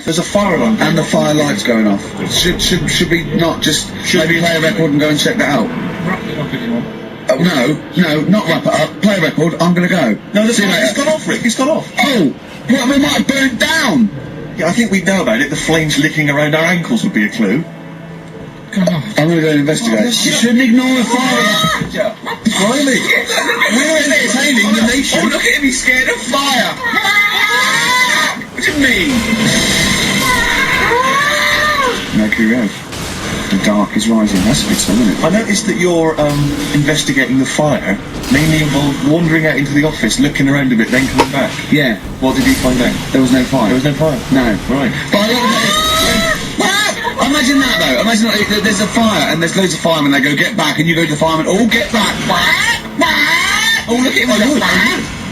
There's a fire alarm. And the fire light's going off. Should we not just maybe play a record and go and check that out? Wrap it up if you want. Oh, no, not wrap it up. Play a record. I'm going to go. No, it's gone off, Rick. It's gone off. Oh, what? We might have burnt down. Yeah, I think we'd know about it. The flames licking around our ankles would be a clue. God. I'm going to go and investigate. You shouldn't ignore the fire. Blimey. We're entertaining the nation. Oh, look at him. He's scared of fire. What do you mean? Mercury Road. The dark is rising. That's a good song, isn't it? I noticed that you're investigating the fire, mainly involved wandering out into the office, looking around a bit, then coming back. Yeah. What did you find out? There was no fire. There was no fire? No. Right. But I love that. Imagine that though. Imagine that there's a fire and there's loads of firemen. They go, get back, and you go to the fireman. Oh, get back. Oh, look at him.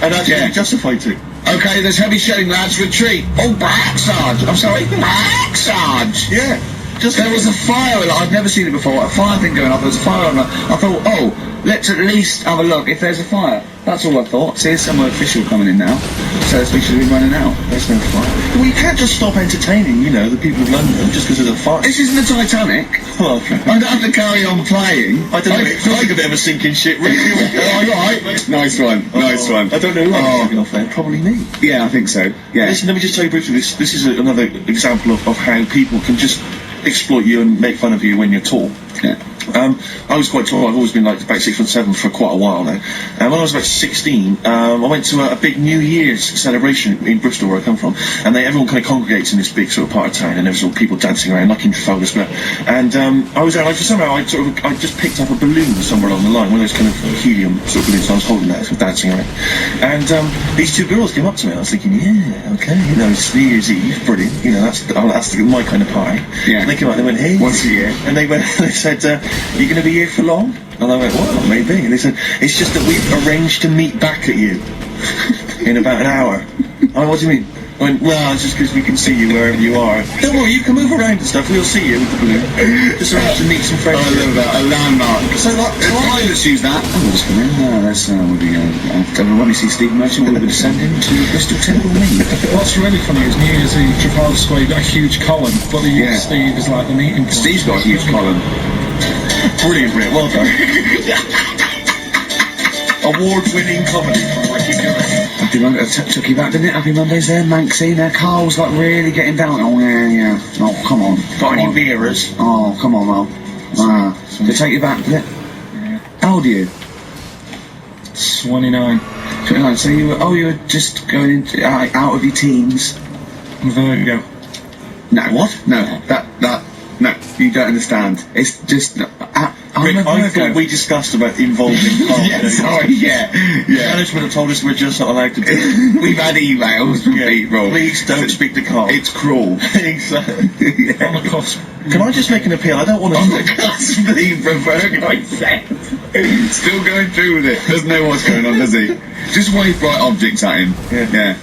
And actually justified too. Okay, there's heavy shelling, lads. Retreat. Oh, back, Sarge. I'm sorry. Back, Sarge. Yeah. There was a fire. I've never seen it before. A fire thing going up. There was a fire alarm. I thought, oh, let's at least have a look if there's a fire. That's all I thought. See, there's some official coming in now. So we should be running out. There's no fire. Well, you can't just stop entertaining, you know, the people of London just because there's a fire. This isn't the Titanic. Well, okay. I don't have to carry on playing. I don't know. It feels like a bit of a sinking ship, really. Alright. Nice one. Nice one. I don't know who I'm taking off there. Probably me. Yeah, I think so. Yeah. Listen, let me just tell you briefly. This is another example of how people can just exploit you and make fun of you when you're tall. Yeah. I was quite tall. I've always been like about 6'7" for quite a while now. And when I was about 16, I went to a big New Year's celebration in Bristol, where I come from, and everyone kind of congregates in this big sort of part of town, and there was all people dancing around, like in Trafalgar Square. And I was there, like, somehow I just picked up a balloon somewhere along the line, one of those kind of helium sort of balloons. I was holding that, sort of dancing around. And these two girls came up to me. I was thinking, yeah, okay, you know, it's New Year's Eve, brilliant. You know, that's my kind of party. Yeah. And they came up, they went, hey, once a year. And they said, are you going to be here for long? And I went, well, maybe. And they said, it's just that we've arranged to meet back at you in about an hour. I went, what do you mean? I went, well, it's just because we can see you wherever you are. Don't worry, you can move around and stuff. We'll see you with the balloon. Just arrange to meet some friends. I love that. A landmark. So that, pilots use that. Oh, we'll just come in. That's we'll be after when we see Steve Merchant, we'll be descending to Bristol Temple Mead. What's really funny is New Year's Eve, Trafalgar Square, you've got a huge column, but the Steve is like the meeting point. Steve's got a huge column. Brilliant, Rick. Well done. Award-winning comedy from Wookiee-OOTW. Happy Monday, took you back, didn't it? Happy Mondays there, Manxie. There, Carl's like really getting down. Oh yeah. Oh, come on. Got any beerers? Oh, come on, Mel. Did it take you back, did it? Yeah. How old are you? 29. 29. So you were just going into out of your teens. Vertigo. No. What? No. No, you don't understand. It's just... Rick, I thought we discussed about involving Carl. Yeah. Management have told us we're just not allowed to do it. We've had emails from people. Please don't speak to Carl. It's cruel. Exactly. On the cusp. Can I just make an appeal? I don't want to... On the cusp of the Vertigo, I said. Still going through with it. Doesn't know what's going on, does he? Just wave bright objects at him. Yeah.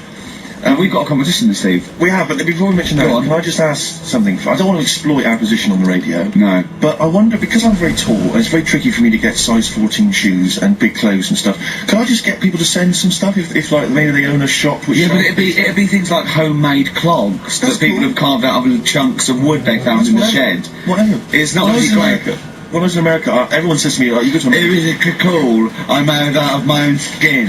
We've got a competition this Steve. We have, but before we mention that, can I just ask something? I don't want to exploit our position on the radio. No. But I wonder, because I'm very tall, and it's very tricky for me to get size 14 shoes and big clothes and stuff, can I just get people to send some stuff if like, maybe they own a shop? Which but it'd be things like homemade clogs that people have carved out of little chunks of wood they found in the shed. Whatever. It's not really great. When I was in America, everyone says to me, you go to America. It was a cool. I made out of my own skin.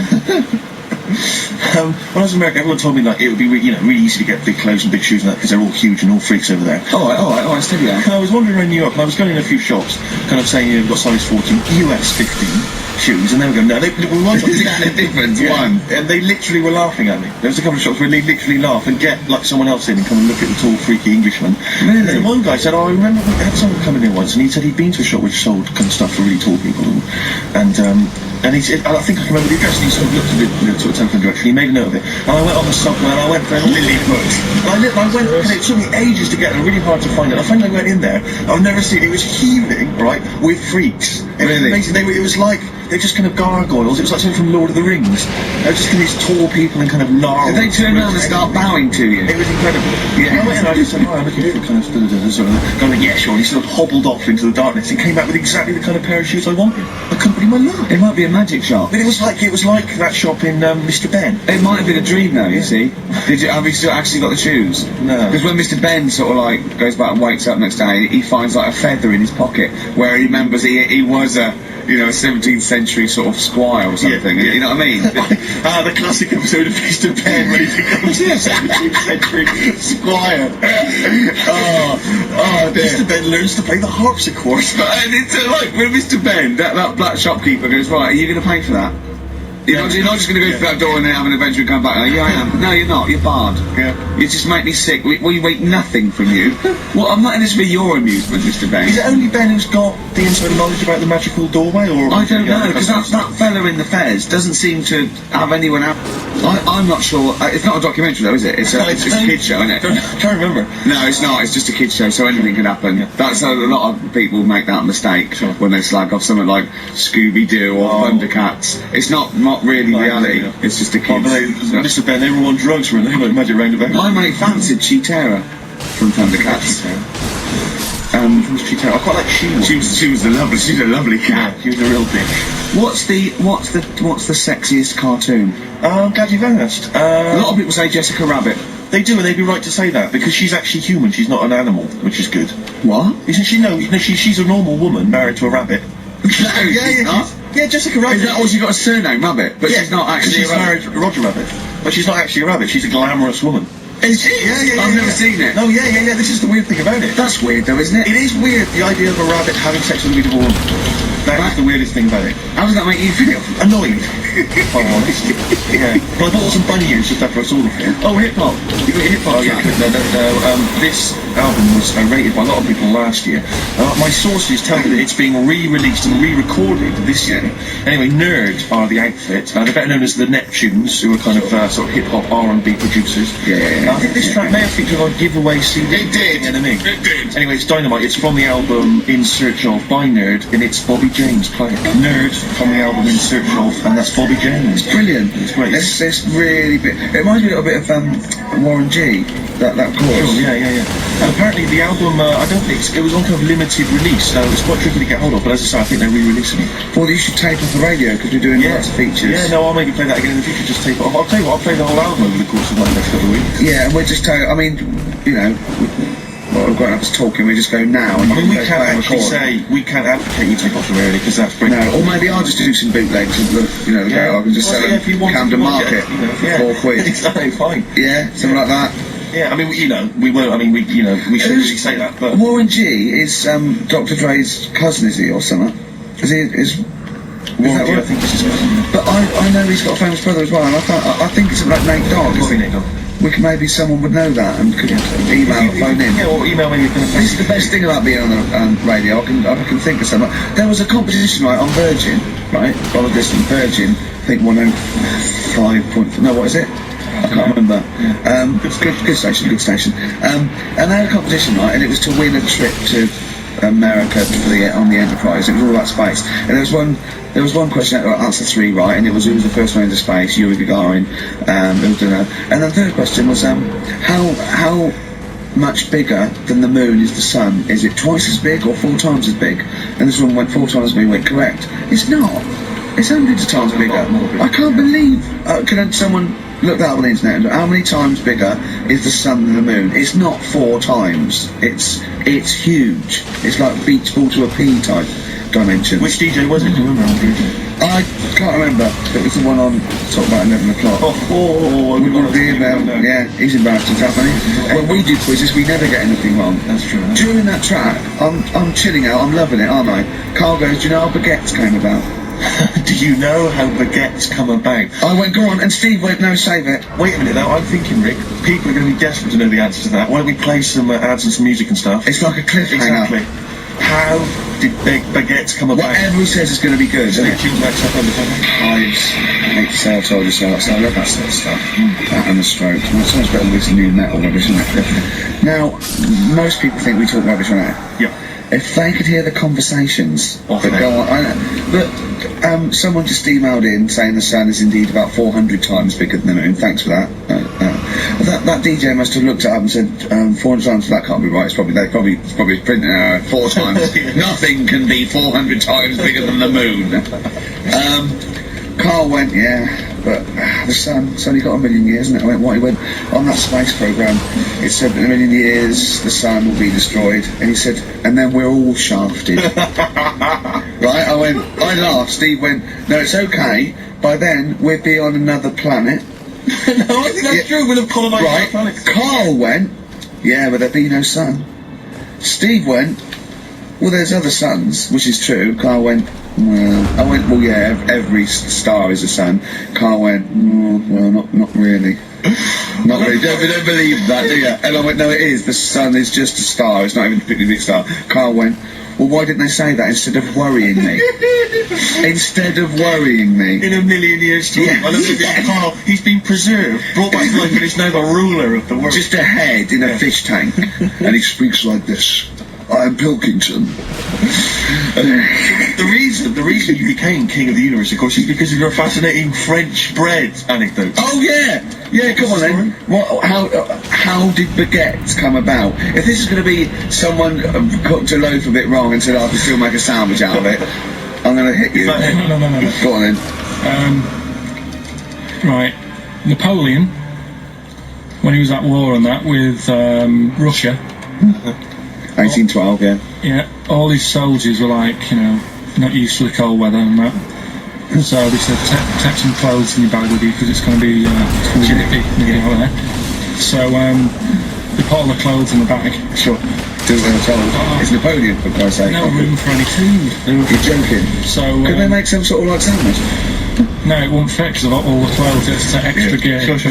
When I was in America, everyone told me like it would be really easy to get big clothes and big shoes and that because they're all huge and all freaks over there. All right, steady. And I was wandering around New York and I was going in a few shops, kind of saying you've got size 14, US 15 shoes, and they were going, no, we want something different. One, and they literally were laughing at me. There was a couple of shops where they literally laugh and get like someone else in and come and look at the tall, freaky Englishman. Really? And one guy said, I remember we had someone coming in once, and he said he'd been to a shop which sold kind of stuff for really tall people, and he said, I think I can remember the address, and he sort of looked at the sort of telephone direction, he made a note of it, and I went on the subway, and I went for Lilliput, and I went, and it took me ages to get there, really hard to find it. I finally went in there, I've never seen it, was heaving, right, with freaks. It was Really? amazing. It was like they're just kind of gargoyles. It was like something from Lord of the Rings. They were just kind of these tall people and kind of gnarled. Did they turn around and start bowing to you? It was incredible. Yeah. I went in and I just said, "Hi, I'm looking for kind of sort of." Going, "Yeah, sure." And he sort of hobbled off into the darkness and came back with exactly the kind of pair of shoes I wanted. Accompanied my life. It might be a magic shop. But it was like that shop in Mr. Ben. It might have been a dream though, you see. Have you still actually got the shoes? No. Because when Mr. Ben sort of like goes back and wakes up next day, he finds like a feather in his pocket where he remembers he was a 17th century sort of squire or something. Yeah. You know what I mean? The classic episode of Mr. Ben when he becomes a 17th century squire. Oh dear. Mr. Ben learns to play the harpsichord. And it's like when Mr. Ben, that black shopkeeper goes, right, are you going to pay for that? You're not just going to go through that door and then have an adventure and come back. Oh, yeah, I am. No, you're not. You're barred. Yeah. You just make me sick. We wait nothing from you. Well, I'm not in this for your amusement, Mr. Ben. Is it only Ben who's got the inside knowledge about the magical doorway, or I don't know, because that fella in the fez doesn't seem to have anyone out. I'm not sure. It's not a documentary though, is it? It's a kid's show, isn't it? I can't remember. No, it's not. It's just a kid's show, so anything can happen. Yeah. That's a lot of people make that mistake when they slag off something like Scooby-Doo or Thundercats. It's not really reality. Yeah. It's just a kid's. Mr. Ben, they were on drugs, weren't they? Like Magic Roundabout. My mate fancied Cheetara from Thundercats. I quite like She's a lovely cat. She was a real bitch. What's the sexiest cartoon? Gadget Vast. A lot of people say Jessica Rabbit. They do, and they'd be right to say that because she's actually human. She's not an animal, which is good. What? Isn't she? No, she's a normal woman married to a rabbit. Yeah, Jessica Rabbit. Is that all she got a surname, Rabbit? But she's not actually she's a rabbit. married to Roger Rabbit. But she's not actually a rabbit. She's a glamorous woman. Is she? Yeah. I've never seen it. No, yeah. This is the weird thing about it. That's weird though, isn't it? It is weird, the idea of a rabbit having sex with a beautiful woman. That's the weirdest thing about it. How does that make you feel? Annoyed, if I'm honest. Yeah. But I bought some bunny ears just after I saw the film. Oh, hip-hop. You got hip-hop? Oh, yeah. No. This album was rated by a lot of people last year. My sources tell me that it's being re-released and re-recorded this year. Anyway, Nerd are the outfit. They're better known as the Neptunes, who are kind of sort of hip-hop R&B producers. Yeah. I think this track may have featured on giveaway CD. It did. It did. Anyway, it's Dynamite. It's from the album In Search Of by Nerd, and it's Bobby James playing. Nerd from the album In Search Of, and that's Bobby James. It's brilliant. It's great. It's really big. It reminds me a little bit of Warren G. That chorus. Sure, yeah. And apparently the album, I don't think it was on kind of limited release, so it's quite tricky to get hold of. But as I say, I think they're re-releasing it. Well, you should tape off the radio because we're doing lots of features. Yeah, no, I'll maybe play that again in the future. Just tape it off. I'll tell you what, I'll play the whole album over the course of like the next couple of weeks. Yeah, and we're just I mean, we're going up as talking. We just go now. And we can't actually say we can't advocate you take off the radio because that's pretty. No, or maybe I'll just do some bootlegs and look, I can just sell them Camden Market for £4. Exactly, fine. Yeah, something like that. Yeah, I mean, we won't. I mean, we shouldn't really say that, but Warren G is Dr. Dre's cousin, is he, or something? Is Warren G, I think it's his cousin. But I know he's got a famous brother as well, and I think it's like Nate Dogg. Maybe someone would know that and could email or phone in. Yeah, or email me. This is the best thing about being on the radio. I can think of something. There was a competition on Virgin, right? On the distant Virgin, I think 105. No, what is it? I can't remember. Good station. And they had a competition, right? And it was to win a trip to America on the Enterprise. It was all about space. And there was one question, answer 3 right, and it was who was the first one into space, Yuri Gagarin. And the third question was how much bigger than the moon is the sun? Is it twice as big or 4 times as big? And this one went 4 times as big. Went correct. It's not. It's hundreds of times bigger. I can't believe. Can someone look that up on the internet? How many times bigger is the sun than the moon? It's not 4 times. It's huge. It's like beach ball to a pea type dimension. Which DJ was it? Do you remember? I can't remember. It was the one on talk about 11 o'clock. We want to be in there. Yeah, he's embarrassed to tap, isn't he? When we do quizzes, we never get anything wrong. That's true. During that track, I'm chilling out. I'm loving it, aren't I? Carl goes, do you know how baguettes came about? Do you know how baguettes come about? I went, go on, and Steve went, no, save it. Wait a minute now, I'm thinking, Rick, people are going to be desperate to know the answer to that. Why don't we play some ads and some music and stuff? It's like a cliffhanger. Exactly. How did baguettes come about? Whatever he says is going to be good, isn't it? Hives, hate to say I told you so, I love that sort of stuff. That and the Strokes. Well, so much better than this new metal rubbish, isn't it? Now, most people think we talk rubbish on air. Yeah. If they could hear the conversations Oh, that go on. But someone just emailed in saying the sun is indeed about 400 times bigger than the moon. Thanks for that. That DJ must have looked it up and said 400 times. That can't be right. It's probably printing error 4 times. Nothing can be 400 times bigger than the moon. Carl went, yeah, but the sun's only got 1 million years, and he went on that space program. It said in 1 million years the sun will be destroyed, and he said, and then we're all shafted. Right? I laughed. Steve went, no, it's okay. By then we'd be on another planet. No, I think that's true. We'll have colonised Right? the planet. Carl went, yeah, but there'd be no sun. Steve went, well, there's other suns, which is true. Carl went, well, I went, well, yeah, every star is a sun. Carl went, well, not really. Not really. Don't believe that, do you? And I went, no, it is. The sun is just a star. It's not even a particularly big star. Carl went, well, why didn't they say that instead of worrying me? Instead of worrying me. In 1 million years' time. Yeah. I look at Carl, he's been preserved, brought back to life, and he's now the ruler of the world. Just a head in a fish tank. And he speaks like this. I am Pilkington. The reason you became king of the universe, of course, is because of your fascinating French bread anecdote. Oh yeah, come on then. How did baguettes come about? If this is going to be someone cooked a loaf of it wrong and said I can still make a sandwich out of it, I'm going to hit you. No. Go on then. Right. Napoleon, when he was at war and that with Russia, 1812, yeah. yeah, all his soldiers were like, not used to the cold weather and that. So they said, take some clothes in your bag with you because it's going to be nippy out there. So they put all the clothes in the bag. Sure. Do what they were told. It's Napoleon, for Christ's sake. No room for any food. You're joking. So could they make some sort of like sandwich? no, it won't fit because of all the clothes. It's extra gear. Sure. So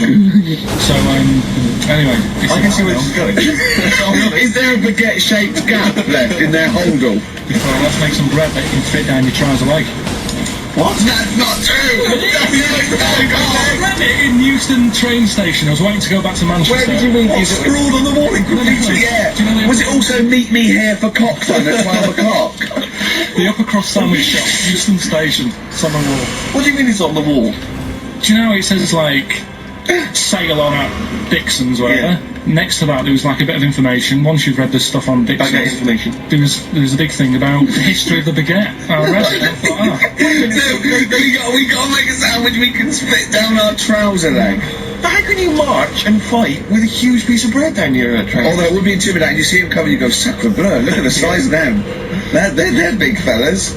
anyway, I can see where this is going. Is there a baguette-shaped gap left in their holdall? let's make some bread that you can fit down your trouser leg. What? That's not true! I read it in Euston train station. I was waiting to go back to Manchester. Where did you read What, scrawled on the wall in graffiti? Yeah. Do you know Was it also meet me here for cockfun at 12 o'clock? the upper cross sandwich shop, Euston Station, Summer Wall. What do you mean it's on the wall? Do you know it says like sail on at Dixon's or whatever? Yeah. Next to that there was like a bit of information. Once you've read this stuff on Baguette Dixon's, information. there was a big thing about the history of the baguette. I read it and I thought, So, we got to make a sandwich we can spit down our trouser leg. How can you march and fight with a huge piece of bread down your train? Although it would be intimidating. You see him coming, you go, sacre bleu, look at the size of them. They're big fellas.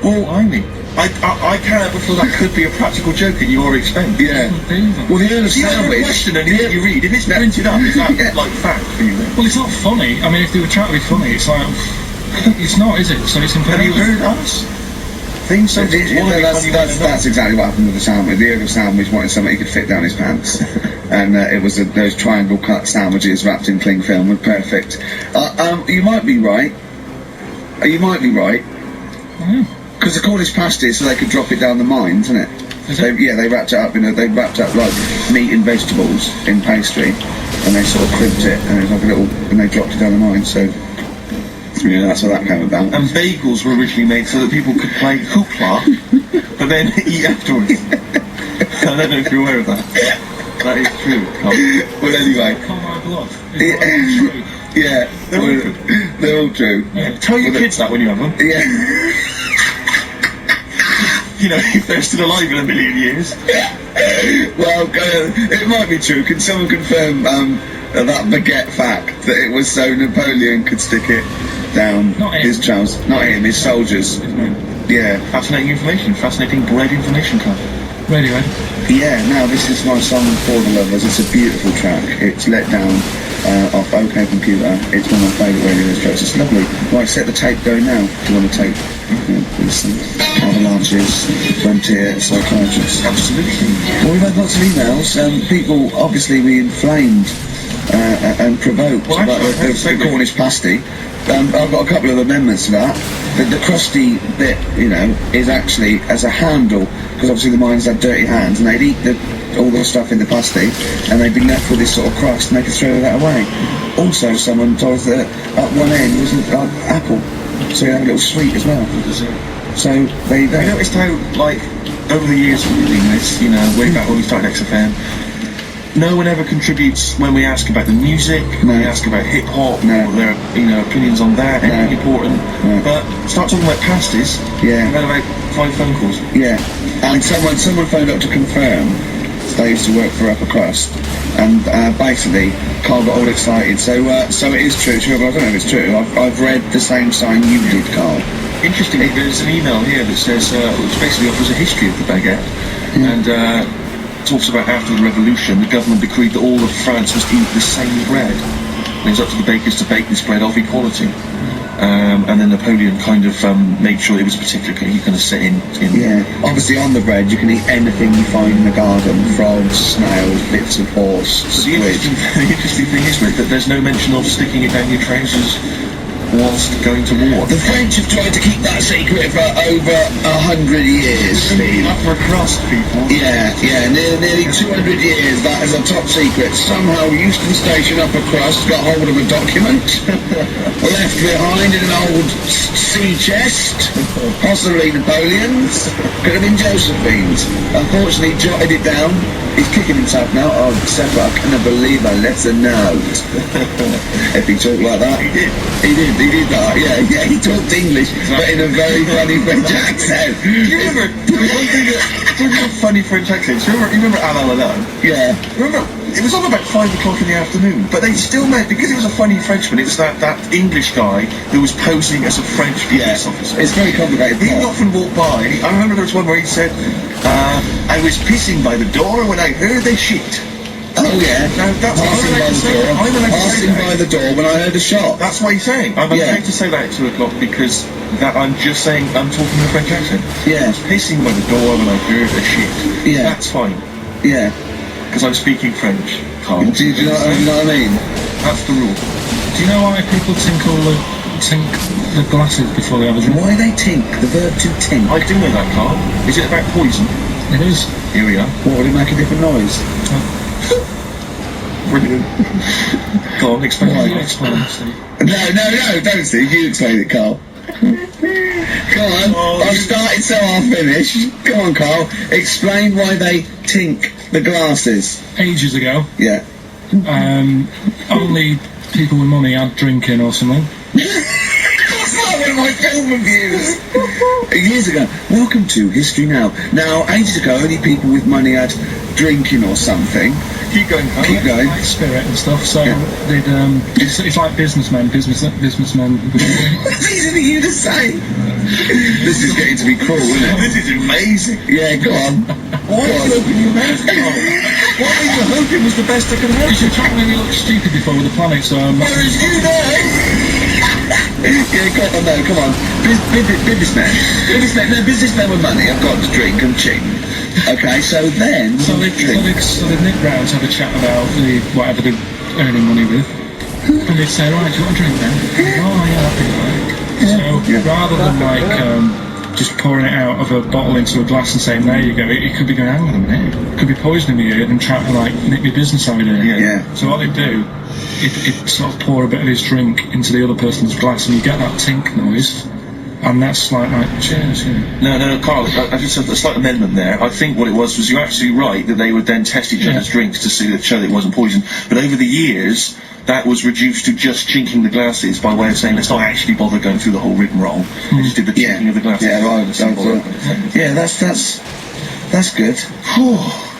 Well, I mean, I cannot before that could be a practical joke at your expense. Yeah. Well, the Earl of Do you have a Sandwich... question and you read? If it's printed up, is that Yeah. like fact for you then? well, it's not funny. I mean, if they were trying to be funny, it's like it's not, is it? So it's Have you impossible. heard us? Things sometimes want to be funny when they're not. That's exactly what happened with the sandwich. The Earl of Sandwich wanted something he could fit down his pants. And it was those triangle cut sandwiches wrapped in cling film were perfect. You might be right. You might be right. Because the Cornish pasty, so they could drop it down the mines, isn't it? They wrapped it up. They wrapped up like meat and vegetables in pastry, and they sort of crimped it, and it was like a little, and they dropped it down the mine. So yeah, that's how that came about. And bagels were originally made so that people could play hoopla, but then eat afterwards. I don't know if you're aware of that. That is true. Well, anyway, Carlisle Bluff. yeah, they're all true. Yeah. Tell your kids that when you have them. Yeah. If they're still alive in 1 million years. Well, it might be true. Can someone confirm that baguette fact that it was so Napoleon could stick it down Not him. his trousers? Not him, his soldiers. Yeah. Fascinating information. Fascinating bread information, Carl. Radiohead. Yeah, now this is my song for the lovers. It's a beautiful track. It's Let Down off OK Computer. It's one of my favourite radio tracks. It's lovely. Right, set the tape going now. Do you want to take listen? Avalanches, Frontier, Psychiatrists. Absolutely. Well, we've had lots of emails. People, obviously, we inflamed and provoked Well, about actually, the Cornish pasty. I've got a couple of amendments to that. The crusty bit, is actually as a handle, because obviously the miners had dirty hands, and they'd eat all the stuff in the pasty, and they'd be left with this sort of crust, and they could throw that away. Also, someone told us that at one end was an apple. So you have a little sweet as well. So there you go. I noticed how, like, over the years we've been doing this, you know, way back when we started XFM, no one ever contributes when we ask about the music, when we ask about hip-hop, No. or their, you know, opinions on that, anything important. No. But start talking about pasties, Yeah. we've had about 5 phone calls. Yeah, and someone phoned up to confirm. They used to work for Upper Crust, and basically Carl got all excited. So it is true. I don't know if it's true. I've read the same sign you did, Carl. Interestingly, there's an email here that says, which basically offers a history of the baguette, and talks about after the revolution, the government decreed that all of France must eat the same bread. And it was up to the bakers to bake this bread of equality. And then Napoleon kind of made sure it was particular. You kind of set in. Yeah, obviously on the bread you can eat anything you find in the garden: frogs, snails, bits of horse, But the squid. interesting thing is, Rick, that there's no mention of sticking it down your trousers whilst going to war. The French have tried to keep that secret for over 100 years, Steve. Upper crust people. Yeah, nearly 200 years, that is a top secret. Somehow Euston Station Upper Crust got hold of a document left behind in an old sea chest, possibly Napoleon's, could have been Josephine's. Unfortunately, jotted it down. He's kicking himself now. Oh, Seppa, I cannot believe I left a note. If he talked like that. He did that, yeah, he talked English, but in a very funny French accent. Do you remember, there was one thing that, talking about funny French accents, you remember Alain Lalonde? Yeah. Remember, it was on about 5 o'clock in the afternoon, but they still meant, because it was a funny Frenchman, it was that English guy who was posing as a French police officer. It's very complicated. He often walked by. I remember there was one where he said, I was pissing by the door when I heard they shit. Oh yeah, Now, that's passing by the door. Passing by the door when I heard a shot. That's what he's saying. I'm allowed to say that at 2 o'clock because I'm just saying I'm talking in a French accent. Yeah. I was pissing by the door when I heard the shit. Yeah. That's fine. Yeah. Because I'm speaking French, Carl. Do you know what I mean? That's the rule. Do you know why people tink the glasses before they have a drink? Why they tink? The verb to tink. I do know that, Carl. Is it about poison? It is. Here we are. What, would it make a different noise? Brilliant. Go on, explain. Why? Explain, Steve. No, don't Steve. You explain it, Carl. Go on. Oh, I've started, so I'll finish. Go on, Carl. Explain why they tink the glasses. Ages ago, Yeah. only people with money had drinking or something. That's not one of my film reviews. Years ago. Welcome to History Now. Now, ages ago, only people with money had drinking or something. Keep going, Carl. Keep going. Like spirit and stuff. So Yeah. they'd it's like businessmen. That's easy for you to say. This is getting to be cruel, isn't it? This is amazing. Yeah, go on. Why are you opening your mouth, Carl? What are you hoping was the best I could You have? should try to make me look stupid before with the planet. So Whereas you know. Yeah, come on. Businessmen with money have got to drink and ching. Okay, so then... So they'd nip round to have a chat about whatever they're earning money with. And they'd say, right, do you want a drink then? Oh, yeah, that'd be right. So rather than just pouring it out of a bottle into a glass and saying, there you go, it could be going, hang on a minute, it could be poisoning me and trying to nick my business idea. Yeah. So what they'd do, it'd sort of pour a bit of his drink into the other person's glass and you get that tink noise. And that's like cheers, yeah. No, Carl, I just have a slight amendment there. I think what it was you're absolutely right that they would then test each other's drinks to show that it wasn't poison. But over the years, that was reduced to just chinking the glasses by way of saying, let's not actually bother going through the whole rigmarole. They just did the chinking of the glasses. Yeah, right. That's good.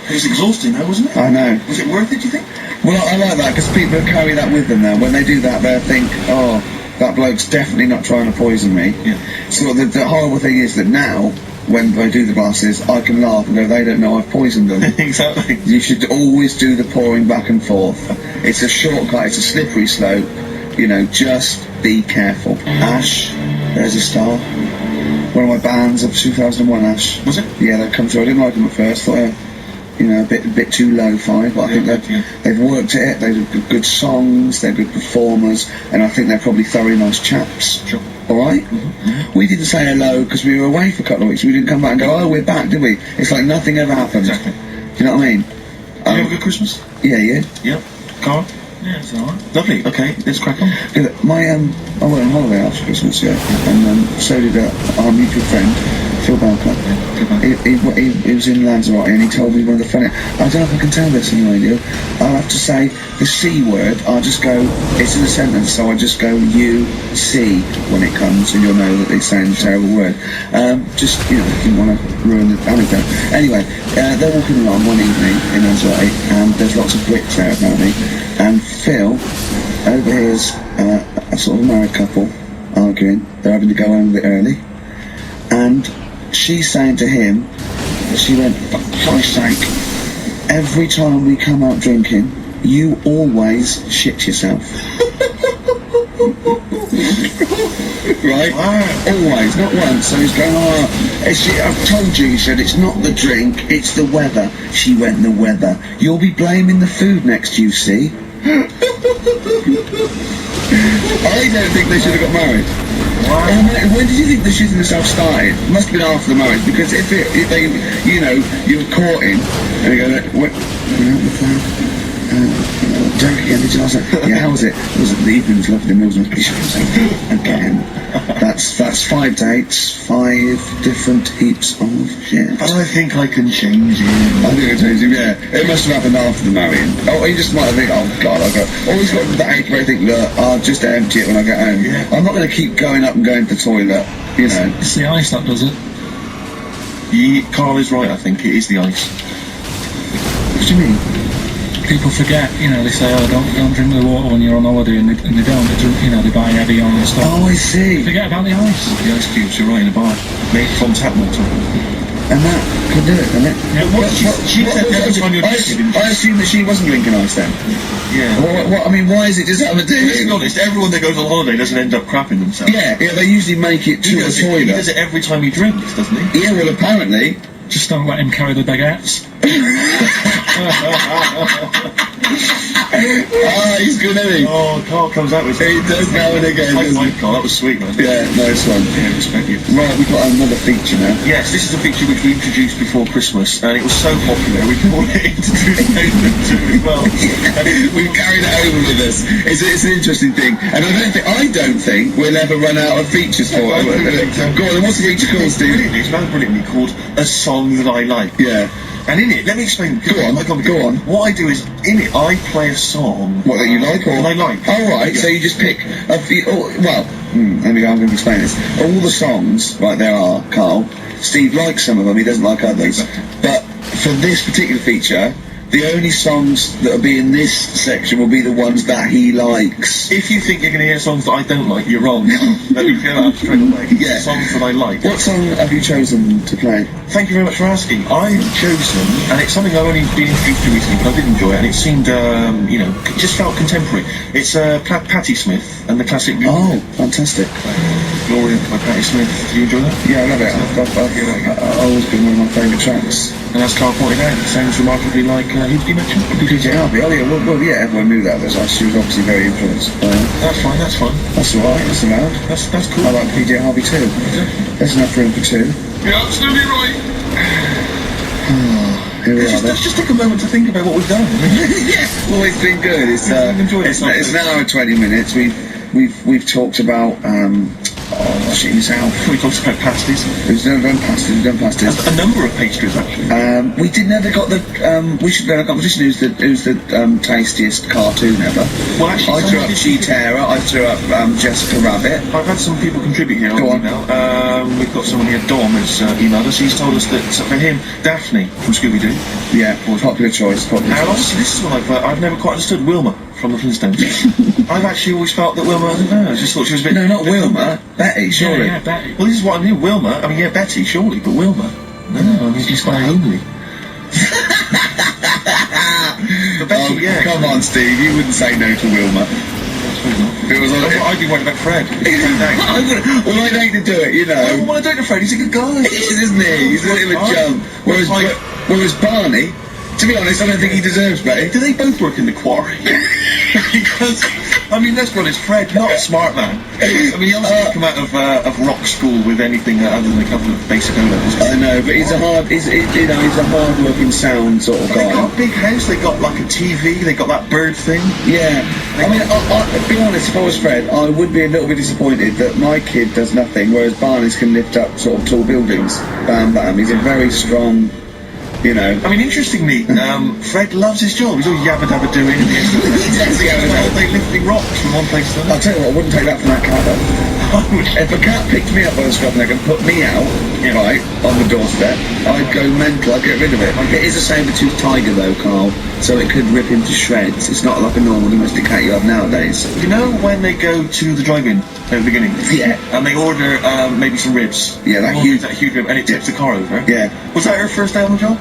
It was exhausting though, wasn't it? I know. Was it worth it, do you think? Well, I like that, because people carry that with them now. When they do that, they'll think, oh, that bloke's definitely not trying to poison me. Yeah. So the horrible thing is that now, when they do the glasses, I can laugh and go, they don't know I've poisoned them. Exactly. You should always do the pouring back and forth. It's a shortcut, it's a slippery slope. You know, just be careful. Ash, there's a star. One of my bands of 2001, Ash. Was it? Yeah, they've come through. I didn't like them at first. Thought, a bit too lo-fi, but I think they've worked at it. They've good songs, they're good performers, and I think they're probably thoroughly nice chaps. Sure. All right? Mm-hmm. We didn't say hello because we were away for a couple of weeks. We didn't come back and go, oh, we're back, did we? It's like nothing ever happened. Exactly. Do you know what I mean? Did you have a good Christmas? Yeah, yeah. Yep. Carl? Yeah, it's alright. Lovely. Okay, let's crack on. Yeah, I went on holiday after Christmas, yeah, and so did our mutual friend, Phil Balker. He was in Lanzarote and he told me one of the funny... I don't know if I can tell this on the radio. I'll have to say the C word, I'll just go... It's in a sentence, so I just go U-C when it comes, and you'll know that it's saying a terrible word. Just, didn't want to ruin the anecdote. Anyway, they're walking along one evening in Lanzarote, and there's lots of bricks there apparently, and Phil overhears a sort of married couple arguing. They're having to go home a bit early, and she's saying to him, she went, for Christ's sake, every time we come out drinking, you always shit yourself. Right? Wow. Always, not once. So he's going, I've told you, he said, it's not the drink, it's the weather. She went, the weather. You'll be blaming the food next, you see. I don't think they should have got married. Wow. When did you think the shitting yourself started? It must have been after the marriage, because if they, you were courting, and they go, what, drunk again, did you? I was like, yeah, how was it? It was the evening was lovely, the meals was again. That's 5 dates, 5 different heaps of shit. But I think I can change him. I think I can change him, yeah. It must have happened after the marrying. Oh, he just might have think, oh God, I'll go. Always got to that age where I think, look, I'll just empty it when I get home. Yeah. I'm not going to keep going up and going to the toilet, It's the ice that does it. Carl is right, I think. It is the ice. What do you mean? People forget, they say, oh, don't drink the water when you're on holiday, and they don't. They drink, they buy heavy on and stuff. Oh, I see. Forget about the ice. The ice cubes, you're right, in a bar. Made from tap water. And that could do it, couldn't it? Yeah, She said every time you're drinking. I assume that she wasn't drinking ice then. Yeah. Why is it just having to do Let's be honest, everyone that goes on holiday doesn't end up crapping themselves. Yeah, they usually make it to He the does toilet. it every time he drinks, doesn't he? Yeah, well, apparently. Just don't let him carry the baguettes. He's good, isn't he? Oh, Carl comes out with... He does now and again, High doesn't five, he? Carl, that was sweet, man. Yeah, nice one. Yeah, respect you. Right, we've got another feature now. Yes, this is a feature which we introduced before Christmas, and it was so popular we brought it into 2002 as well. We've carried it over with us. It's an interesting thing, and I don't think we'll ever run out of features for it. Go on, what's the feature called, Steve? It's rather brilliantly called A Song That I Like. Yeah. And in it, let me explain. Go on. What I do is, in it, I play a song. What, that you like, or? That I like. Oh, right, so you just pick a few... let me go, I'm going to explain this. All the songs, right, there are, Carl. Steve likes some of them, he doesn't like others. But for this particular feature, the only songs that will be in this section will be the ones that he likes. If you think you're going to hear songs that I don't like, you're wrong. Let me clear that up straight away. Yeah. Songs that I like. What song have you chosen to play? Thank you very much for asking. I've chosen, and it's something I've only been introduced to recently, but I did enjoy it, and it seemed, it just felt contemporary. It's Patti Smith and the classic... Oh, fantastic. Gloria by Patti Smith. Do you enjoy that? Yeah, I love it. I've always been one of my favourite tracks. And as Carl pointed out, it sounds remarkably like, who did you mention? PJ Harvey. Oh, yeah, well, yeah, everyone knew that. She was obviously very influenced. That's fine. That's alright, that's allowed. That's cool. I like PJ Harvey too. There's enough room for 2. You're absolutely right. Here we are. Let's just take a moment to think about what we've done. Yeah, well, it's been good. It's an hour and 20 minutes. We've talked about shitting yourself. We talked about pasties. We've done pasties. A number of pastries actually. We never got the. We should be in a competition. Who's the tastiest cartoon ever? Well, actually, I threw up She-Terror. I threw up Jessica Rabbit. I've had some people contribute here. Go on. Email. We've got someone here. Dom has emailed us. He's told us that for him, Daphne from Scooby-Doo. Yeah, popular choice. And obviously, this is what I've never quite understood. Wilma from the Flintstones. I've actually always felt that Wilma. I don't know. I just thought she was a bit. No, not Wilma. Betty, surely. Yeah, Betty. Well, this is what I mean. Wilma. I mean, yeah, Betty, surely, but Wilma. No, I mean, she's quite homely. But Betty, yeah. Come on, Steve. You wouldn't say no to Wilma. If it was on I'd be worried about Fred. Well, I'd hate to do it, you know. Well, I don't know Fred. He's a good guy. He is, isn't he? He's a bit of a jump. Whereas Barney, to be honest, I don't think he deserves Betty. Do they both work in the quarry? Because I mean, let's be honest, Fred, not a smart man. I mean, he obviously didn't come out of rock school with anything other than a couple of basic O-levels. I know, but he's a hard-working, sound sort of They guy. got a big house, they got like a TV, they got that bird thing. Yeah. I mean, to be honest, if I was Fred, I would be a little bit disappointed that my kid does nothing, whereas Barney's can lift up sort of tall buildings. Bam, bam. He's a very strong, you know. I mean, interestingly, Fred loves his job. He's always yabba dabba doing. Exactly. All day lifting rocks from one place to I'll another. tell you what, I wouldn't take that from that cat though. If a cat picked me up by the scruff neck and put me out, right, on the doorstep, I'd go mental, I'd get rid of it. It is a saber-toothed tiger though, Carl, so it could rip him to shreds. It's not like a normal domestic cat you have nowadays. You know when they go to the drive-in at the beginning? Yeah. And they order maybe some ribs. Yeah, that huge rib, and it tips the car over. Yeah. Was that her first day on the job?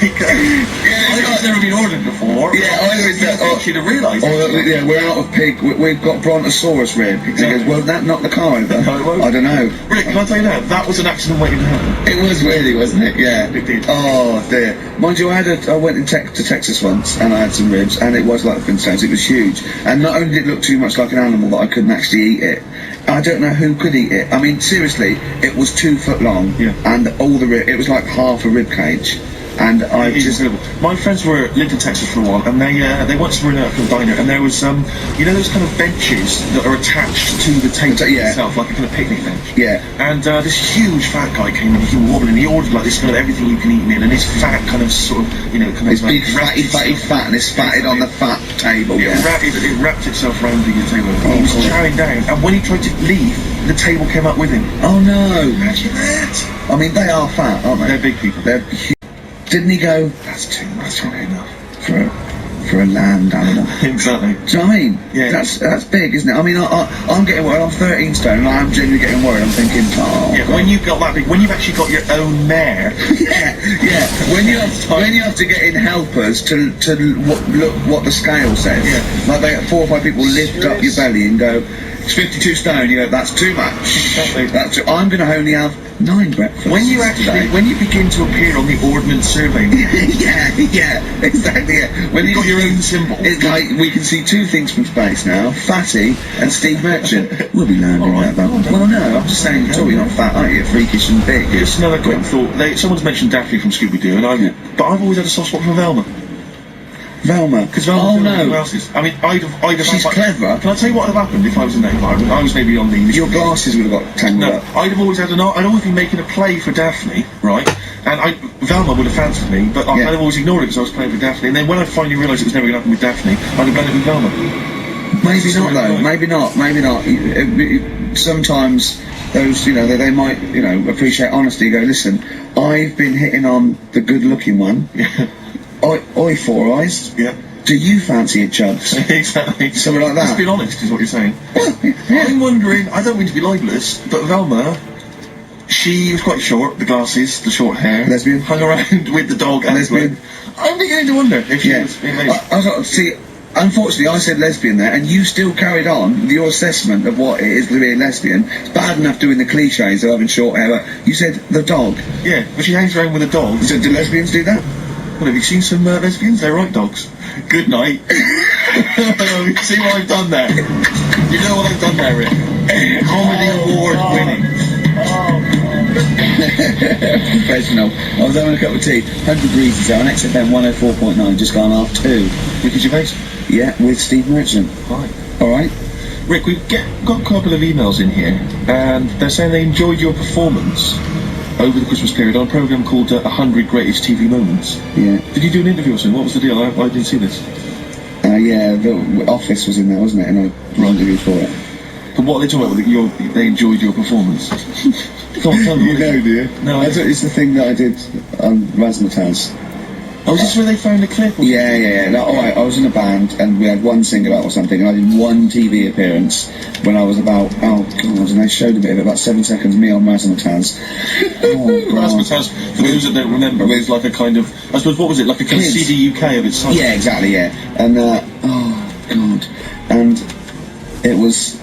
I've never been ordered before. Yeah, I always she'd have realised. Yeah, we're out of pig. We've got brontosaurus rib. He goes, well, that knocked the car over. No, it won't. I don't know. Rick, can I tell you now? That was an accident waiting to happen. It was really, wasn't it? Yeah. It did. Oh dear. Mind you, I went to Texas once, and I had some ribs, and it was like the Flintstones. It was huge, and not only did it look too much like an animal that I couldn't actually eat it. I don't know who could eat it. I mean, seriously, it was 2 foot long, and all the it was like half a rib cage. And I just... My friends lived in Texas for a while, and they once were in a diner, and there was you know those kind of benches that are attached to the table itself, like a kind of picnic bench. Yeah. And this huge fat guy came in, he came wobbling, he ordered like this kind of everything you can eat in, and his fat kind of sort of, you know, kind of... It's big fatty fat, and it's fatted on the fat table. It wrapped itself around the table. He was chowing down, and when he tried to leave, the table came up with him. Oh no! Imagine that! I mean, they are fat, aren't they? They're big people. They're huge. Didn't he go, That's too much, not enough. for a land animal? Exactly. Do you know what I mean? Yeah. That's big, isn't it? I mean, I'm getting worried. I'm 13 stone, and I'm genuinely getting worried. I'm thinking, oh. Yeah, when you've got that big, when you've actually got your own mare. yeah. When you have to get in helpers to look what the scale says. Yeah. Like 4 or 5 people lift up your belly and go, it's 52 stone. You go, that's too much. Exactly. I'm going to only have 9 breakfasts. When you begin to appear on the Ordnance Survey, yeah, exactly. Yeah. When you've got your own symbol. It's like we can see 2 things from space now: Fatty and Steve Merchant. We'll be learning that about. Well, no, I'm just saying, you're not fat, aren't you? Freakish and big. Just another quick thought. Someone's mentioned Daphne from Scooby-Doo, but I've always had a soft spot for Velma. Velma. Because Velma, who else is? I mean, I'd have She's clever. Can I tell you what would have happened if I was in that environment? I was maybe on the... Your glasses would have got tangled up. I'd have always had I'd always been making a play for Daphne, right? And Velma would have fancied me, but I'd have always ignored it because I was playing for Daphne. And then when I finally realised it was never going to happen with Daphne, I'd have done it with Velma. Maybe not, though. Maybe not. Sometimes those, they might, appreciate honesty. Go, listen, I've been hitting on the good-looking one. Oi, 4 eyes. Yeah. Do you fancy it, Chubbs? Exactly. Something like that. Let's be honest, is what you're saying. Well, yeah. I'm wondering, I don't mean to be libelous, but Velma, she was quite short, the glasses, the short hair. Lesbian. Hung around with the dog and lesbian. I'm beginning to wonder if she was... See, unfortunately, I said lesbian there, and you still carried on with your assessment of what it is to be a lesbian. It's bad enough doing the cliches of having short hair, but you said the dog. Yeah, but she hangs around with a dog. So do lesbians do that? Well, have you seen some lesbians? They're right dogs. Good night. See what I've done there? You know what I've done there, Rick? Comedy award winning. Professional. I was having a cup of tea. 100 degrees is out on XFM 104.9, just gone half 2. Ricky Gervais? Yeah, with Steve Merchant. Right. Alright. Rick, we've got a couple of emails in here, and they're saying they enjoyed your performance over the Christmas period on a programme called 100 Greatest TV Moments. Yeah. Did you do an interview or something? What was the deal? I didn't see this. Yeah, the Office was in there, wasn't it? And I interviewed for it. But what are they talking about? They enjoyed your performance. Come on, tell me. You know, do you? No, it's the thing that I did on Razzmatazz. Oh, is this where they found the clip? Yeah. No, alright, I was in a band and we had one single out or something, and I did one TV appearance when I was about, and they showed a bit of it, about 7 seconds, me on Razzmatazz. Razzmatazz, for those that don't remember, was like a kind of, I suppose, what was it, like a kind of CD UK of its time? Yeah, exactly, yeah. And, and it was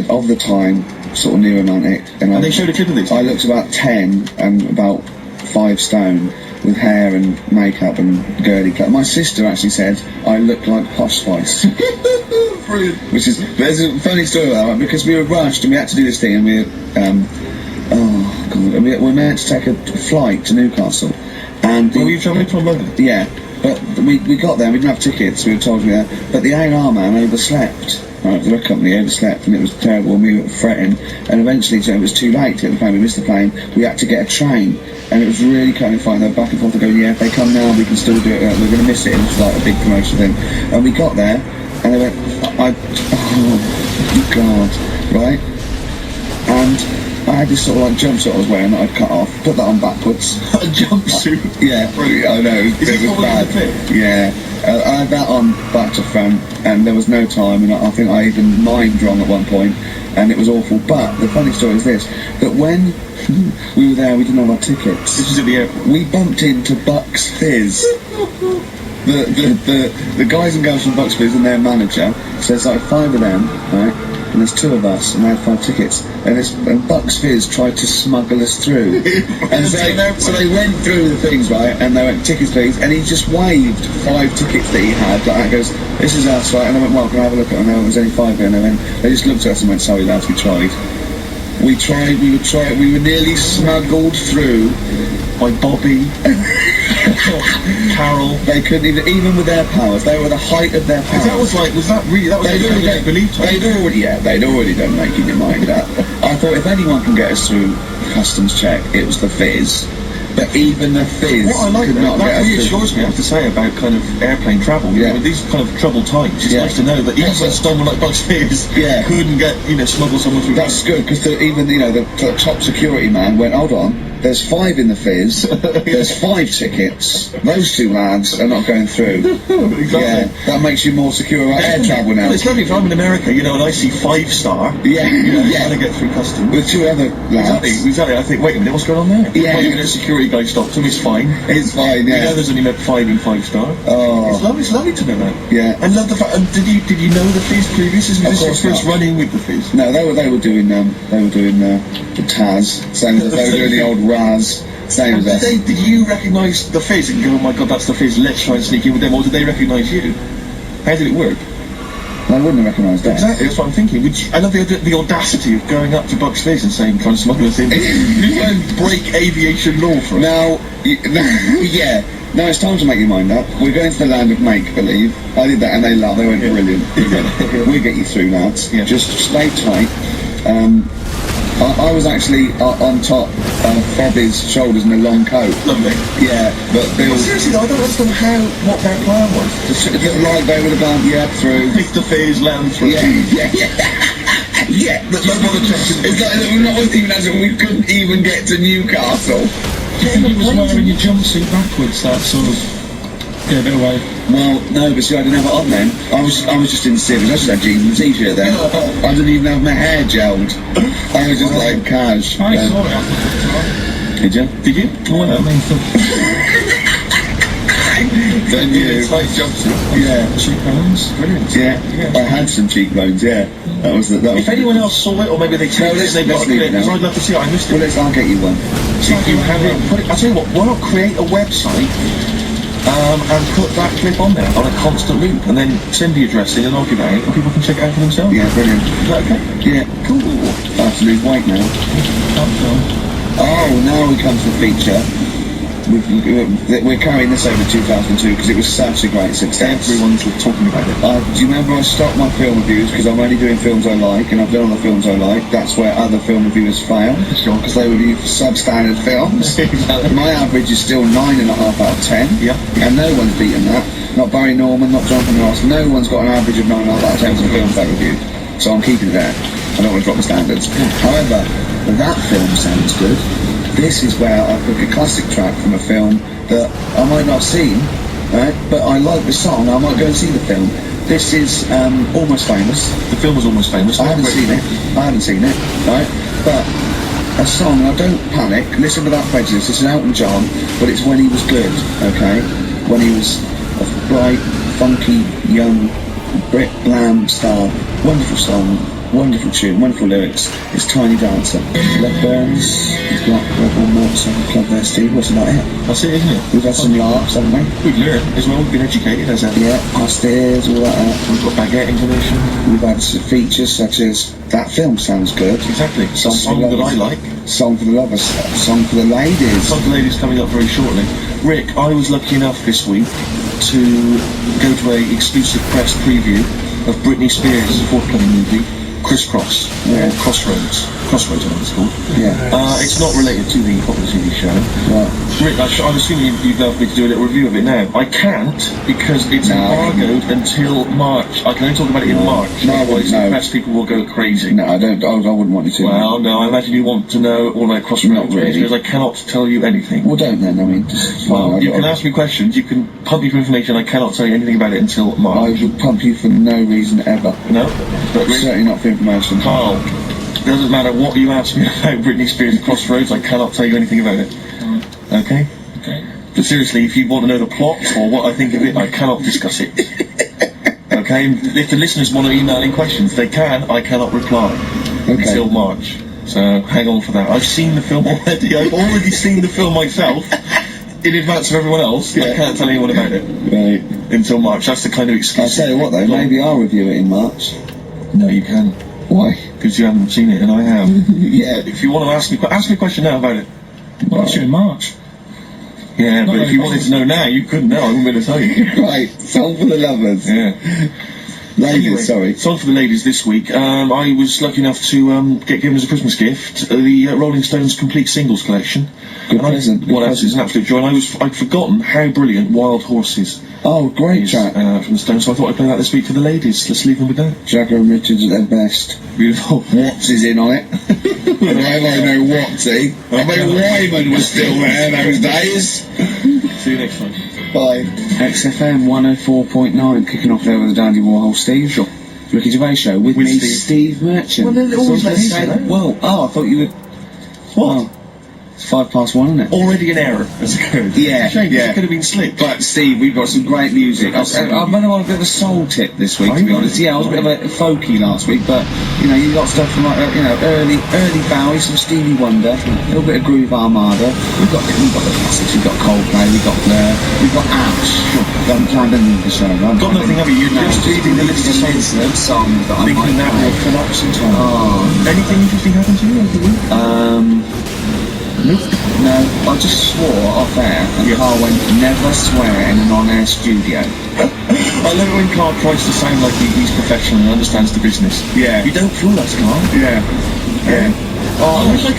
of the time, sort of new romantic. And they showed a clip of this? I looked about 10 and about 5 stone with hair and makeup and girly clothes. My sister actually said I look like Posh Spice. Brilliant. Which is, there's a funny story about that, because we were rushed and we had to do this thing, and we were meant to take a flight to Newcastle. And Were you travelling from London? yeah, but we got there, we didn't have tickets, we were told we were there, but the A&R man overslept. Right, the company overslept, and it was terrible, and we were fretting, and eventually, so it was too late to get the plane, we missed the plane, we had to get a train, and it was really kind of fun. They were back and forth, and going, yeah, if they come now, we can still do it, we're going to miss it, and it was like a big promotion thing. And we got there, and they went, oh God, right? And I had this sort of like jumpsuit I was wearing that I'd cut off, put that on backwards. A jumpsuit? Yeah, I know, it Is it was probably bad. the fit? Yeah, I had that on back to front, and there was no time, and I think I even mimed wrong at one point, and it was awful. But the funny story is this, that when we were there, we didn't have our tickets. This was at the airport. We bumped into Bucks Fizz. The guys and girls from Bucks Fizz and their manager, so there's like 5 of them, right? And there's 2 of us, and they had 5 tickets. And Bucks Fizz tried to smuggle us through. And so they went through the things, right? And they went, tickets please. And he just waved 5 tickets that he had. Like that, goes, this is us, right? And I went, well, can I have a look at it? And there was only 5 there. And then they just looked at us and went, sorry lads, we tried. We were nearly smuggled through by Bobby. Carol. They couldn't even with their powers, they were the height of their powers. That was like, was that really, that was They'd already done making your mind up. I thought if anyone can get us through customs check, it was the Fizz. But even the Fizz what I like could not that get us reassures me, I have to say, about kind of airplane travel. You know, in these kind of troubled times, it's nice to know that even someone like Bucks Fizz couldn't get, smuggle someone through. That's good, because even, the top security man went, hold on, there's 5 in the Fizz, there's 5 tickets, those 2 lads are not going through. Exactly. Yeah, that makes you more secure about air travel now. Well, it's lovely if I'm in America, and I see 5-star, trying to get through customs. With 2 other lads. Exactly. I think, wait a minute, what's going on there? Yeah. Even a security guy stopped him, it's fine. It's fine, yeah. There's only 5 and 5-star. Oh. It's lovely to know that. Yeah. I love the fact, and did you know the Fizz previous? Was this your first run-in with the Fizz? No, they were doing the Taz, same as they were doing the old Raz. Same as us. Did you recognise the Fizz and go, oh my god, that's the Fizz, let's try and sneak in with them, or did they recognise you? How did it work? I wouldn't have recognised that. Exactly, that's what I'm thinking. I love the audacity of going up to Bucks Fizz and saying, trying to smuggle us in. You try and break aviation law for us. Now, it's time to make your mind up. We're going to the land of make-believe. I did that and they laughed, they went brilliant. We'll get you through, lads. Yeah. Just stay tight. I was actually on top of Bobby's shoulders in a long coat. Lovely. Yeah, but Bill... Seriously though, I don't understand what their plan was. Like they would have gone, through. Pick the Fizz, land through. Yeah, but it's like we couldn't even get to Newcastle. Do you think it was wearing your jumpsuit backwards that sort of gave it away? Well, no, but see, I didn't have it on then. I was just in civvies. I just had jeans and a t-shirt then. I didn't even have my hair gelled. I was just like cash. I saw it after the time. Did you? Did you? Well, I mean, Then you. Tight jumpsuit. Yeah. Cheekbones. Brilliant. Yeah. I had some cheekbones. Yeah. That was. If anyone else saw it, or maybe they told us they've got a clip, because I'd love to see it. I missed it. Well, I'll get you one. You have it. I'll tell you what. Why not create a website? And put that clip on there on a constant loop, and then send the address in, and I'll give it out, and people can check it out for themselves. Yeah, brilliant. Is that okay? Yeah, cool. I have to lose weight now. Oh, now we come to the feature. We're carrying this over 2002 because it was such a great success. Everyone's talking about it. Do you remember I stopped my film reviews because I'm only doing films I like, and I've done all the films I like. That's where other film reviewers fail, because they review substandard films. Exactly. My average is still 9.5 out of 10. Yeah. And no one's beaten that. Not Barry Norman, not Jonathan Ross. No one's got an average of 9.5 out of 10 for films I reviewed. So I'm keeping it there. I don't want to drop the standards. However, that film sounds good. This is where I pick a classic track from a film that I might not have seen, right? But I like the song, I might go and see the film. This is Almost Famous. The film was Almost Famous. I haven't seen it, right? But a song, now don't panic, listen without prejudice. This is Elton John, but it's when he was good, okay? When he was a bright, funky, young Brit glam star. Wonderful song, wonderful tune, wonderful lyrics. It's Tiny Dancer. Love Burns, Black Rebel Motorcycle Club there, Steve. What's about it? That's it, isn't it? We've had some laughs, haven't we? We've learned as well, we've been educated as ever. Yeah, past ears, all that. We've got baguette information. We've had some features such as That Film Sounds Good. Exactly. It's a Song song for the that I lovers. like. Song for the lovers. Song for the ladies. Song for the ladies coming up very shortly. Rick, I was lucky enough this week to go to a exclusive press preview of Britney Spears' forthcoming movie, Crisscross, or Crossroads. Crossroads, I think it's called. Yeah. It's not related to the popular TV show. Right. Rick, I'm assuming you'd love me to do a little review of it now. I can't, because it's embargoed until March. I can only talk about it in March. No, Otherwise, no. the press people will go crazy. No, I don't. I wouldn't want you to. Well, no, I imagine you want to know all about Crossroads. Not really. Because I cannot tell you anything. Well, don't then. I mean, just. Well, you can ask me questions, you can pump me for information, I cannot tell you anything about it until I March. would pump you for no reason ever. No? But Rick, Certainly not for information. Carl, it doesn't matter what you ask me about Britney Spears' Crossroads, I cannot tell you anything about it. Okay? Okay. But seriously, if you want to know the plot or what I think of it, I cannot discuss it. Okay? If the listeners want to email in questions, they can, I cannot reply until March. So hang on for that. I've seen the film already. I've already seen the film myself in advance of everyone else. I can't tell anyone about it Right. until March. That's the kind of I'll excuse. tell you what though, maybe I'll review it in March. No, you can. Why? Because you haven't seen it and I have. Yeah. If you want to ask me a question now about it. Well, that's in March. Yeah, Not but if very you wanted to know now, you couldn't know. I wouldn't be able to tell you. Right. Song for the lovers. Yeah. Ladies, Anyway, sorry. Song for the ladies this week. I was lucky enough to get given as a Christmas gift the Rolling Stones complete singles collection. Good present. Good What else present. is an absolute joy? And I'd forgotten how brilliant Wild Horses Oh, great is track. from the Stones, so I thought I'd play that this week for the ladies. Let's leave them with that. Jagger and Richards at their best. Beautiful. Watts is in on it. I know Wattsy. I mean, Wyman was still there those days. See you next time. Bye. XFM 104.9, kicking off there with the Dandy Warhol Steve. Sure. Ricky Gervais Show with me, Steve Merchant. Well, they're always So like let's this, say- you know? Well, I thought you would. What? Oh, it's 1:05, isn't it? Already an error as a code. Yeah, Shame, yeah. it could have been slick. But Steve, we've got some great music. I've been on a bit of a soul tip this week, to be honest. Yeah, I was a bit of a folky last week, but you know, you got stuff from like early Bowie, some Stevie Wonder, a little bit of Groove Armada. We've got the classics. We've got Coldplay, we've got Blur, we've got Ash. I haven't planned anything for the show. Got nothing, have you? You're just reading the list of songs that I thinking that will might fill up some time. Oh, Anything interesting happened to you over the week? Nope. No, I just swore off air, and Carl went, never swear in an on-air studio. I love it when Carl tries to sound like he's professional and understands the business. Yeah. You don't fool us, Carl. Yeah. Yeah. Oh, I wish I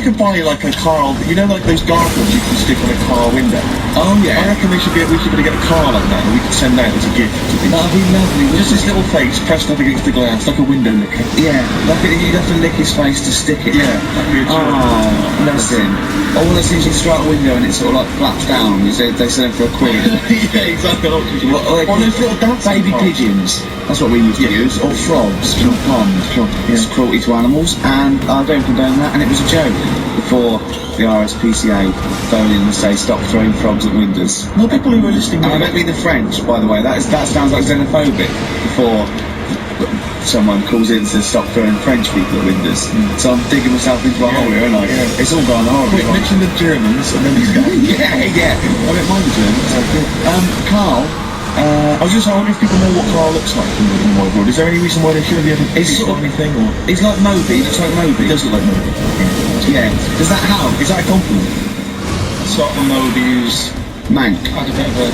could buy like a Carl, you know, like those gargoyles you can stick on a car window. Oh, I yeah. reckon we should be able to get a car like that and we could send out as a gift to people. That'd be lovely. Just his little face pressed up against the glass, like a window licker. Yeah, like you'd have to lick his face to stick it. Yeah, that'd be a joy. Oh, bless him. All I see is you throw out a window and it sort of like flaps down. They sell them for £1. Yeah, exactly. Or those little dancing baby cars. pigeons. That's what we used to use. Or frogs from the pond. It's cruelty to animals, and I don't condone that. And it was a joke before the RSPCA phone in and say stop throwing frogs at windows. Well, people who are listening, And I don't mean the French, by the way. That sounds like xenophobic. Before someone calls in and says stop throwing French people at windows. So I'm digging myself into a hole here, aren't I? Yeah. It's all gone horribly quick wrong. mention the Germans and then these guys. Yeah. I don't mind the Germans. Carl, I wonder if people know what Carl looks like in the wide world. Is there any reason why they should have It's sort of- anything? Or he's like Moby. He looks like Moby. he does look like Moby. Yeah. Does that help? Is that a compliment? Scotland Moby who's Mank. had a bit of a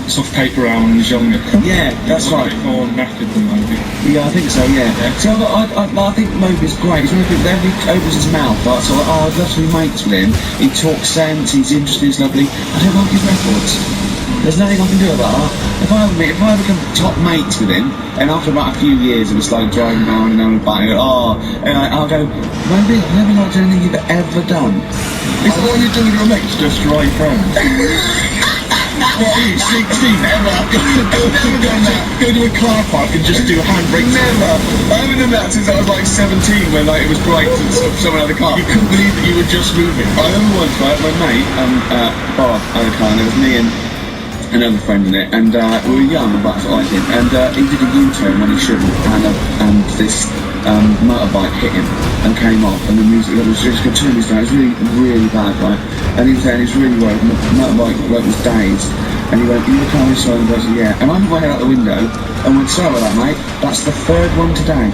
soft paper round when he was younger. Yeah, that's right. A bit more knackered than Moby. Yeah, I think so, yeah. See, I think Moby's great. He's one of the people, whenever he opens his mouth, I sort of, I'd love to be mates with him. He talks sense, he's interesting, he's lovely. I don't like his records. There's nothing I can do about that. If I become top mates with him, and after about a few years of just like driving around and on a bike, and I'll go, Moby, I've never liked anything you've ever done. Is that what you do with your mates? Just drive round? What are you, 16 ever? Go to a car park and just do handbrake. Never. I haven't done that since I was like 17 when like it was bright and someone had a car. You couldn't believe that you were just moving. I remember once, right, my mate, Bob had a car, and it was me and another friend in it, and we were young, about like him, and he did a U-turn when he shouldn't, and this motorbike hit him and came off, and the music was just going to turn his down. It was really, really bad, right? And he was there, and he was really worried. The motorbike bloke was dazed, and he went, "You the car inside?" And I said, "Yeah." And I put my head out the window and went, "Sorry about that, mate. That's the third one today."